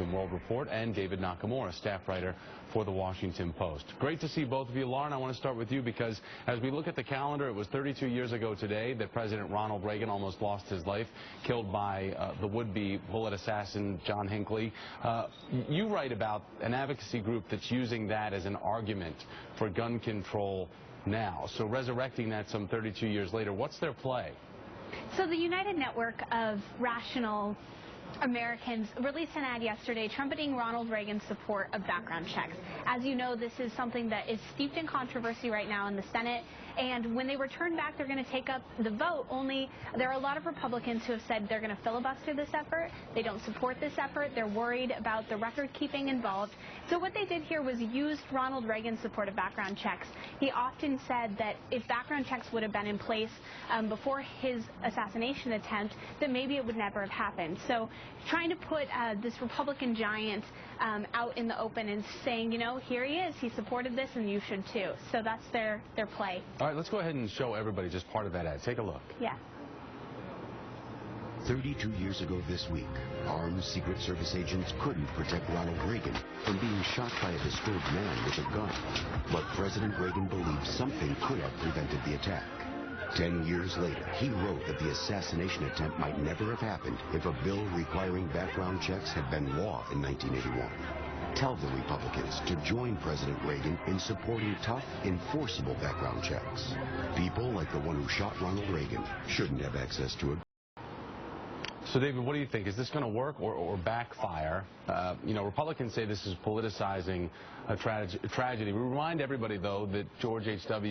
News and World Report, and David Nakamura, staff writer for the Washington Post. Great to see both of you. Lauren, I want to start with you because as we look at the calendar, it was 32 years ago today that President Ronald Reagan almost lost his life, killed by the would-be bullet assassin John Hinckley. You write about an advocacy group that's using that as an argument for gun control now. So resurrecting that some 32 years later, what's their play? So the United Network of Rational Americans released an ad yesterday trumpeting Ronald Reagan's support of background checks. As you know, this is something that is steeped in controversy right now in the Senate, and when they return back, they're going to take up the vote. Only there are a lot of Republicans who have said they're going to filibuster this effort. They don't support this effort. They're worried about the record keeping involved. So what they did here was used Ronald Reagan's support of background checks. He often said that if background checks would have been in place before his assassination attempt, then maybe it would never have happened. So trying to put this Republican giant out in the open and saying, you know, here he is, he supported this and you should too. So that's their play. All right, let's go ahead and show everybody just part of that ad. Take a look. Yeah. 32 years ago this week, armed Secret Service agents couldn't protect Ronald Reagan from being shot by a disturbed man with a gun. But President Reagan believed something could have prevented the attack. 10 years later, he wrote that the assassination attempt might never have happened if a bill requiring background checks had been law in 1981. Tell the Republicans to join President Reagan in supporting tough, enforceable background checks. People like the one who shot Ronald Reagan shouldn't have access to it. So, David, what do you think? Is this going to work or backfire? You know, Republicans say this is politicizing a tragedy. We remind everybody, though, that George H.W.